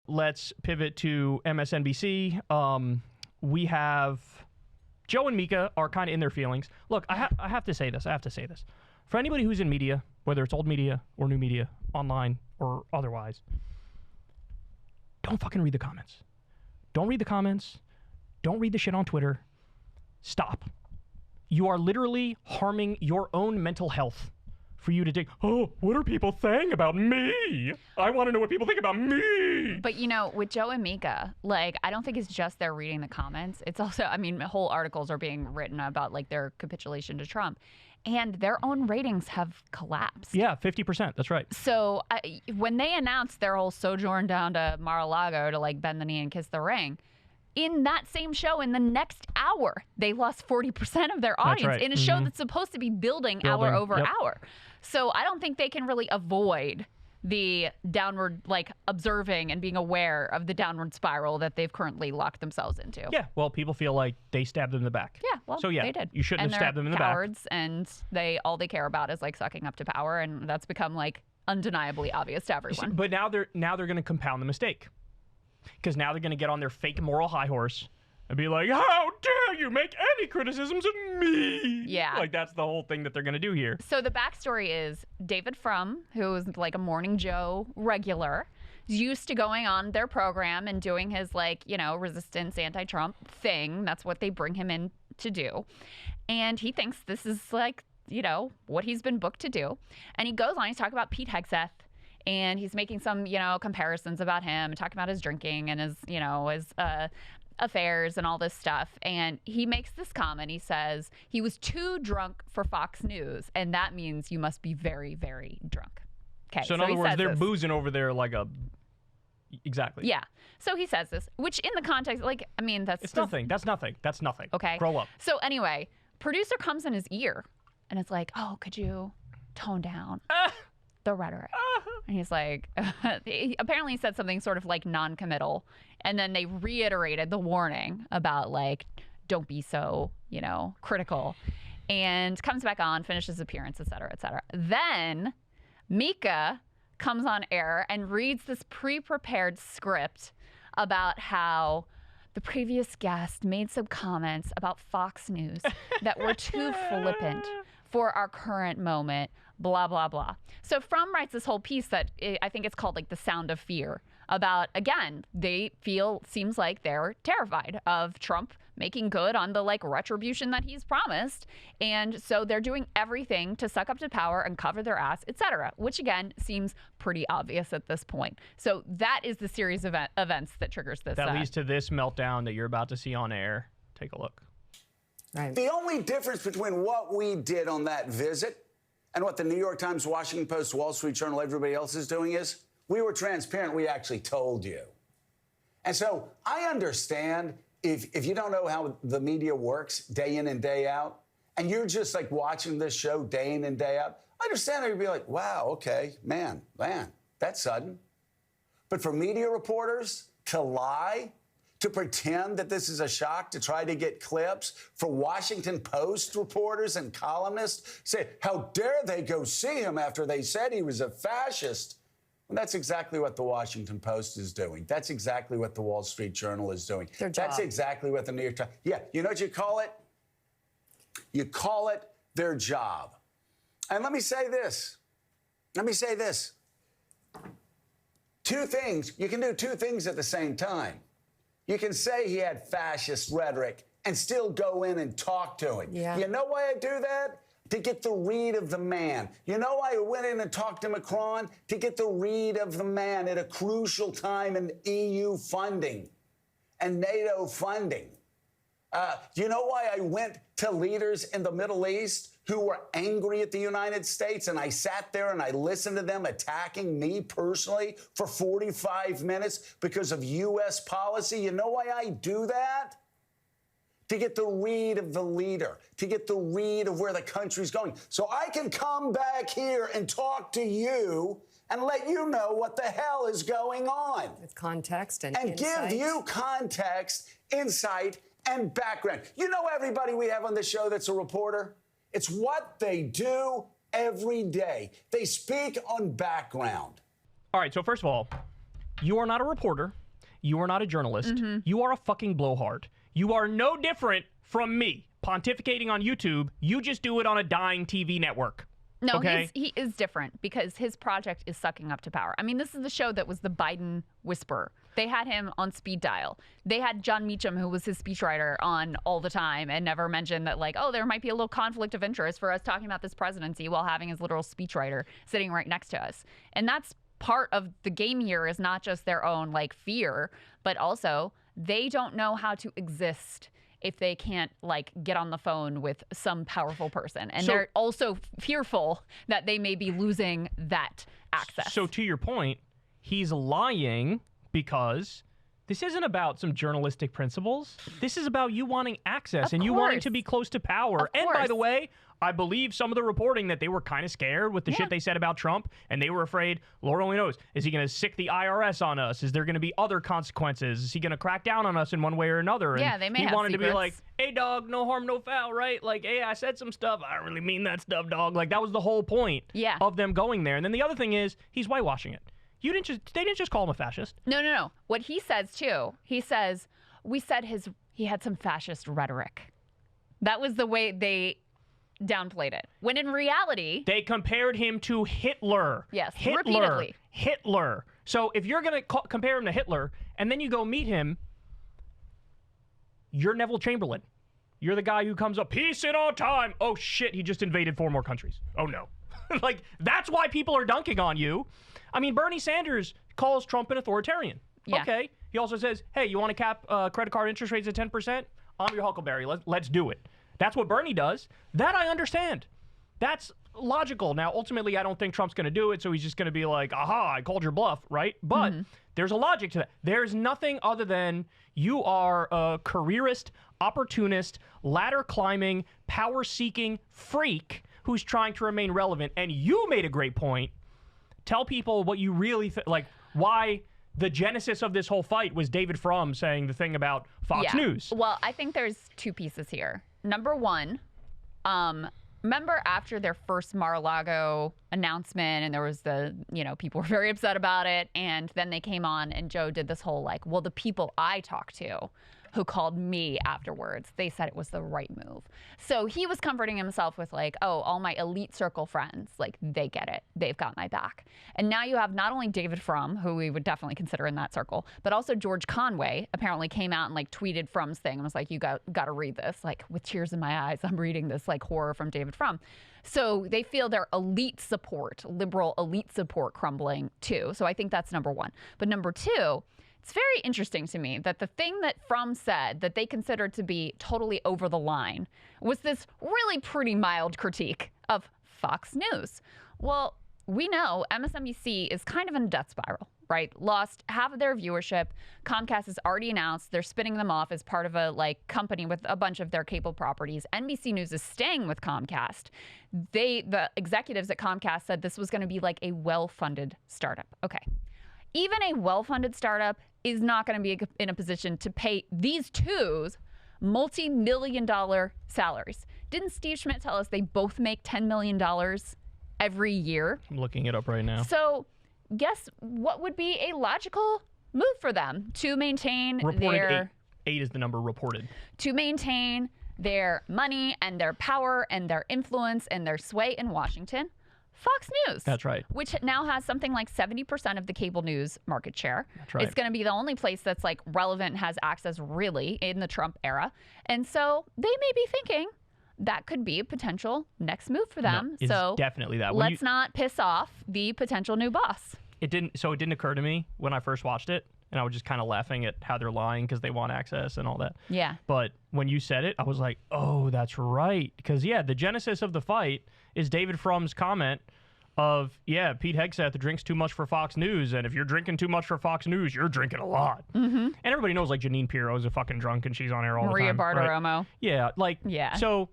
Let's pivot to MSNBC. We have Joe and Mika are kind of in their feelings. Look, I have to say this. For anybody who's in media, whether it's old media or new media, online or otherwise, don't fucking read the comments. Don't read the comments. Don't read the shit on Twitter. Stop. You are literally harming your own mental health for you to dig, oh, what are people saying about me? I want to know what people think about me. But, you know, with Joe and Mika, like, I don't think it's just they're reading the comments. It's also, I mean, whole articles are being written about, like, their capitulation to Trump. And their own ratings have collapsed. Yeah, 50%. That's right. So when they announced their whole sojourn down to Mar-a-Lago to, like, bend the knee and kiss the ring, in that same show, in the next hour, they lost 40% of their audience in a show that's supposed to be building hour over hour. So I don't think they can really avoid the downward, like, observing and being aware of the downward spiral that they've currently locked themselves into. Yeah, well, people feel like they stabbed them in the back. Yeah, well, so, yeah, they did. You shouldn't have stabbed them in the cowards, back. And all they care about is, like, sucking up to power, and that's become, like, undeniably obvious to everyone. But now they're going to compound the mistake. Because now they're going to get on their fake moral high horse and be like, how dare you make any criticisms of me? Yeah. Like, that's the whole thing that they're going to do here. So the backstory is David Frum, who is like a Morning Joe regular, is used to going on their program and doing his, like, you know, resistance, anti-Trump thing. That's what they bring him in to do. And he thinks this is, like, you know, what he's been booked to do. And he goes on, he's talking about Pete Hegseth. And he's making some, you know, comparisons about him and talking about his drinking and his, you know, his affairs and all this stuff. And he makes this comment. He says he was too drunk for Fox News. And that means you must be very, very drunk. Okay. So in other words, they're boozing over there like a... Exactly. Yeah. So he says this, which in the context, like, I mean, it's nothing. That's nothing. That's nothing. Okay. Grow up. So anyway, producer comes in his ear and it's like, oh, could you tone down the rhetoric? And he's like, apparently he said something sort of like non-committal. And then they reiterated the warning about, like, don't be so, you know, critical. And comes back on, finishes appearance, et cetera, et cetera. Then Mika comes on air and reads this pre-prepared script about how the previous guest made some comments about Fox News that were too flippant for our current moment, blah, blah, blah. So Frum writes this whole piece that I think it's called, like, The Sound of Fear, about, again, they seems like they're terrified of Trump making good on the, like, retribution that he's promised. And so they're doing everything to suck up to power and cover their ass, et cetera, which, again, seems pretty obvious at this point. So that is the series of events that triggers this. That leads to this meltdown that you're about to see on air. Take a look. Right. The only difference between what we did on that visit and what the New York Times, Washington Post, Wall Street Journal, everybody else is doing is we were transparent. We actually told you. And so I understand if you don't know how the media works day in and day out, and you're just, like, watching this show day in and day out, I understand that you'd be like, wow, okay, man, that's sudden. But for media reporters to lie, to pretend that this is a shock, to try to get clips, for Washington Post reporters and columnists say, how dare they go see him after they said he was a fascist? Well, that's exactly what the Washington Post is doing. That's exactly what the Wall Street Journal is doing. That's exactly what the New York Times... Yeah, you know what you call it? You call it their job. And let me say this. Two things. You can do two things at the same time. You can say he had fascist rhetoric and still go in and talk to him. Yeah. You know why I do that? To get the read of the man. You know why I went in and talked to Macron? To get the read of the man at a crucial time in EU funding and NATO funding. You know why I went to leaders in the Middle East who were angry at the United States, and I sat there and I listened to them attacking me personally for 45 minutes because of U.S. policy? You know why I do that? To get the read of the leader, to get the read of where the country's going. So I can come back here and talk to you and let you know what the hell is going on. With context and insight. Give you context, insight, and background. You know everybody we have on the show that's a reporter? It's what they do every day. They speak on background. All right, so first of all, You are not a reporter. You are not a journalist. You are a fucking blowhard. You are no different from me pontificating on YouTube. You just do it on a dying TV network. No, okay? he is different because his project is sucking up to power. I mean, this is the show that was the Biden Whisperer. They had him on speed dial. They had John Meacham, who was his speechwriter, on all the time and never mentioned that, like, oh, there might be a little conflict of interest for us talking about this presidency while having his literal speechwriter sitting right next to us. And that's part of the game here, is not just their own, like, fear, but also they don't know how to exist if they can't, like, get on the phone with some powerful person. And they're also fearful that they may be losing that access. So to your point, he's lying because this isn't about some journalistic principles. This is about you wanting access and you wanting to be close to power. And by the way, I believe some of the reporting that they were kind of scared with the shit they said about Trump, and they were afraid, Lord only knows, is he going to sick the IRS on us? Is there going to be other consequences? Is he going to crack down on us in one way or another? And they may have he wanted secrets. to be like, hey, dog, no harm, no foul, right? Like, hey, I said some stuff. I don't really mean that stuff, dog. Like, that was the whole point of them going there. And then the other thing is, he's whitewashing it. They didn't just call him a fascist. No. What he says, too, he says, we said he had some fascist rhetoric. That was the way they downplayed it. When in reality, they compared him to Hitler. Yes, repeatedly. Hitler. So if you're going to compare him to Hitler and then you go meet him, you're Neville Chamberlain. You're the guy who comes up, peace in our time. Oh, shit, he just invaded 4 more countries. Oh, no. Like, that's why people are dunking on you. I mean, Bernie Sanders calls Trump an authoritarian. Yeah. Okay. He also says, hey, you want to cap credit card interest rates at 10%? I'm your Huckleberry. Let's do it. That's what Bernie does. That I understand. That's logical. Now, ultimately, I don't think Trump's going to do it, so he's just going to be like, aha, I called your bluff, right? But there's a logic to that. There's nothing other than you are a careerist, opportunist, ladder-climbing, power-seeking freak who's trying to remain relevant. And you made a great point. Tell people what you really like, why the genesis of this whole fight was David Frum saying the thing about Fox News. Well, I think there's 2 pieces here. Number one, remember after their first Mar-a-Lago announcement, and there was people were very upset about it, and then they came on and Joe did this whole like, well, the people I talked to who called me afterwards, they said it was the right move. So he was comforting himself with like, oh, all my elite circle friends, like they get it. They've got my back. And now you have not only David Frum, who we would definitely consider in that circle, but also George Conway apparently came out and like tweeted Frum's thing and was like, you got to read this. Like with tears in my eyes, I'm reading this like horror from David Frum. So they feel their elite support, liberal elite support crumbling too. So I think that's number one. But number two, it's very interesting to me that the thing that Frum said that they considered to be totally over the line was this really pretty mild critique of Fox News. Well, we know MSNBC is kind of in a death spiral, right? Lost half of their viewership. Comcast has already announced they're spinning them off as part of a like company with a bunch of their cable properties. NBC News is staying with Comcast. The executives at Comcast said this was going to be like a well-funded startup. Okay. Even a well-funded startup is not going to be in a position to pay these two's multi-million-dollar salaries. Didn't Steve Schmidt tell us they both make $10 million every year? I'm looking it up right now. So guess what would be a logical move for them to maintain reported eight is the number reported. To maintain their money and their power and their influence and their sway in Washington? Fox News. That's right. Which now has something like 70% of the cable news market share. That's right. It's going to be the only place that's like relevant, has access really in the Trump era. And so they may be thinking that could be a potential next move for them. No, so definitely that. Let's not piss off the potential new boss. It didn't occur to me when I first watched it. And I was just kind of laughing at how they're lying because they want access and all that. Yeah. But when you said it, I was like, oh, that's right. Because, the genesis of the fight is David Frum's comment of, Pete Hegseth drinks too much for Fox News. And if you're drinking too much for Fox News, you're drinking a lot. Mm-hmm. And everybody knows, like, Janine Pirro's a fucking drunk and she's on air all Maria the time. Bartiromo. Right? Yeah. So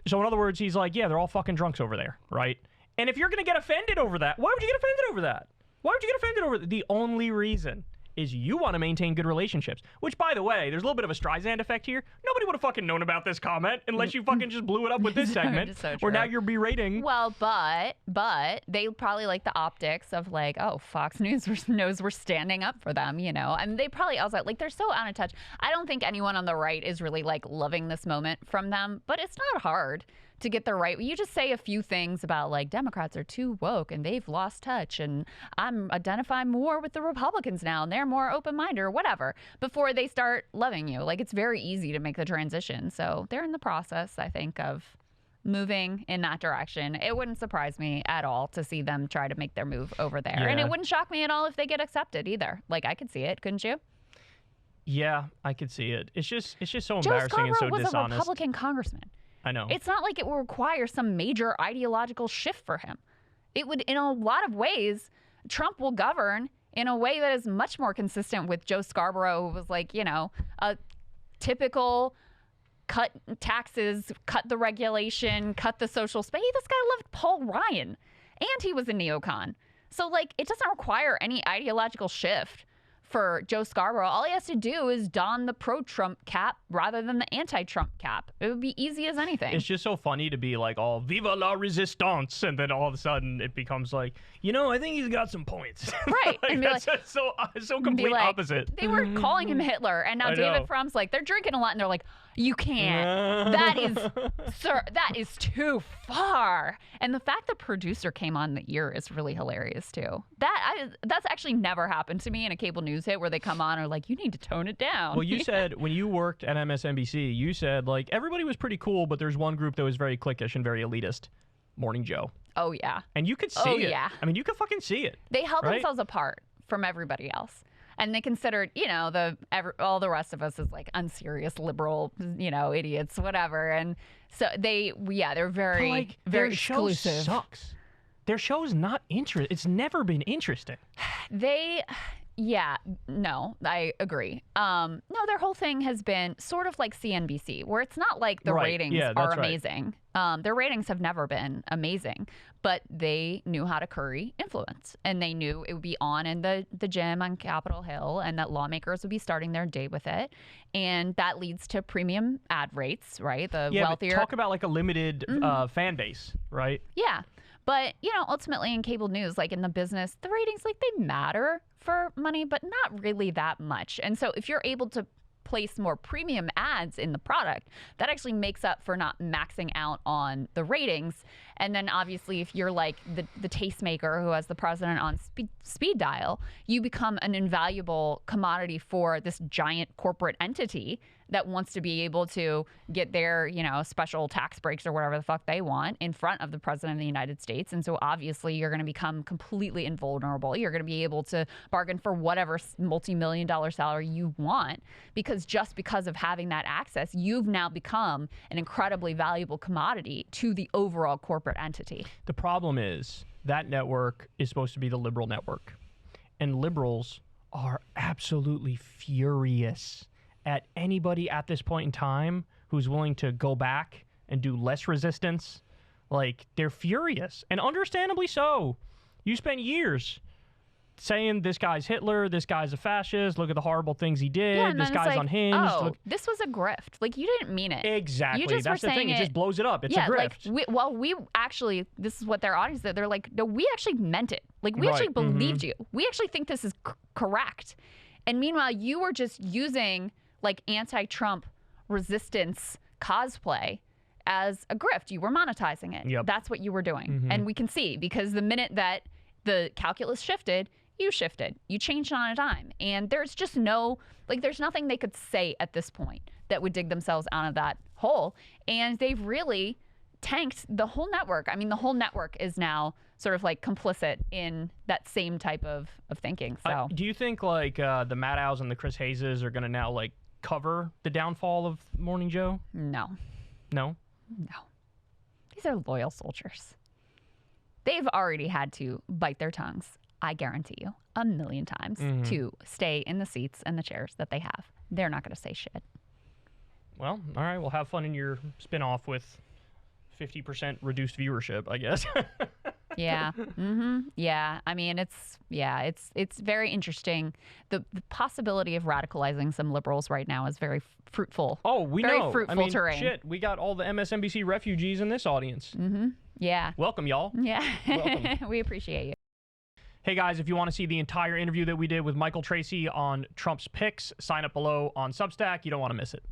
in other words, he's like, they're all fucking drunks over there, right? And if you're going to get offended over that, why would you get offended over that? Why would you get offended over that? The only reason is you want to maintain good relationships. Which, by the way, there's a little bit of a Streisand effect here. Nobody would have fucking known about this comment unless you fucking just blew it up with this segment. So where now you're berating. Well, but they probably like the optics of like, oh, Fox News knows we're standing up for them, you know? And they probably also, like, they're so out of touch. I don't think anyone on the right is really, like, loving this moment from them, but it's not hard to get the right. You just say a few things about, like, Democrats are too woke and they've lost touch and I'm identifying more with the Republicans now and they're more open-minded or whatever before they start loving you. Like, it's very easy to make the transition. So they're in the process, I think, of moving in that direction. It wouldn't surprise me at all to see them try to make their move over there. And it wouldn't shock me at all if they get accepted either. Like, I could see it, couldn't you? Yeah, I could see it. It's just so embarrassing and so was dishonest. A Republican congressman. I know. It's not like it will require some major ideological shift for him. It would, in a lot of ways, Trump will govern in a way that is much more consistent with Joe Scarborough, who was like, you know, a typical cut taxes, cut the regulation, cut the social space. This guy loved Paul Ryan, and he was a neocon. So, like, it doesn't require any ideological shift for Joe Scarborough. All he has to do is don the pro-Trump cap rather than the anti-Trump cap. It would be easy as anything. It's just so funny to be like, oh, viva la resistance, and then all of a sudden it becomes like, you know, I think he's got some points. Right. Like, and be that's like, so complete like, opposite. They were calling him Hitler, and now David Frum's like, they're drinking a lot, and they're like, you can't. That is, sir, that is too far. And the fact the producer came on the ear is really hilarious too. That's actually never happened to me in a cable news hit where they come on and are like, you need to tone it down. Well, you said when you worked at MSNBC, you said like everybody was pretty cool, but there's one group that was very cliquish and very elitist. Morning Joe. Oh yeah. And you could see it. Yeah. I mean, you could fucking see it. They held themselves apart from everybody else. And they considered, you know, all the rest of us as like unserious liberal, you know, idiots, whatever. And so they're very, like, very their show exclusive. Sucks. Their show's not interesting. It's never been interesting. No, I agree. No, their whole thing has been sort of like CNBC, where it's not like the ratings are amazing. Right. Their ratings have never been amazing, but they knew how to curry influence, and they knew it would be on in the gym on Capitol Hill, and that lawmakers would be starting their day with it, and that leads to premium ad rates, right? The wealthier. But talk about like a limited fan base, right? Yeah. But, you know, ultimately in cable news, like in the business, the ratings, like they matter for money, but not really that much. And so if you're able to place more premium ads in the product, that actually makes up for not maxing out on the ratings. And then obviously if you're like the tastemaker who has the president on speed dial, you become an invaluable commodity for this giant corporate entity that wants to be able to get their, you know, special tax breaks or whatever the fuck they want in front of the president of the United States. And so obviously you're going to become completely invulnerable. You're going to be able to bargain for whatever multi-million-dollar salary you want, because just because of having that access, you've now become an incredibly valuable commodity to the overall corporate entity. The problem is that network is supposed to be the liberal network, and liberals are absolutely furious at anybody at this point in time who's willing to go back and do less resistance. Like, they're furious, and understandably so. You spent years saying this guy's Hitler, this guy's a fascist, look at the horrible things he did, this guy's like, unhinged. Oh, this was a grift. Like, you didn't mean it. Exactly. You just That's the thing. It just blows it up. It's a grift. Like, we actually, this is what their audience said. They're like, no, we actually meant it. Like, we actually believed you. We actually think this is correct. And meanwhile, you were just using like anti-Trump resistance cosplay as a grift. You were monetizing it. Yep. That's what you were doing. And we can see, because the minute that the calculus shifted, you shifted. You changed on a dime. And there's just there's nothing they could say at this point that would dig themselves out of that hole. And they've really tanked the whole network. I mean, the whole network is now sort of like complicit in that same type of thinking. So, do you think like the Maddow's and the Chris Hayeses are going to now like cover the downfall of Morning Joe? No. No? No. These are loyal soldiers. They've already had to bite their tongues, I guarantee you, 1,000,000 times to stay in the seats and the chairs that they have. They're not going to say shit. Well, all right. Well, have fun in your spinoff with 50% reduced viewership, I guess. Yeah. Yeah. I mean, it's very interesting. The possibility of radicalizing some liberals right now is very fruitful. Oh, we very know. fruitful I mean, terrain. shit, we got all the MSNBC refugees in this audience. Yeah. Welcome, y'all. Yeah. Welcome. We appreciate you. Hey guys, if you want to see the entire interview that we did with Michael Tracy on Trump's picks, sign up below on Substack. You don't want to miss it.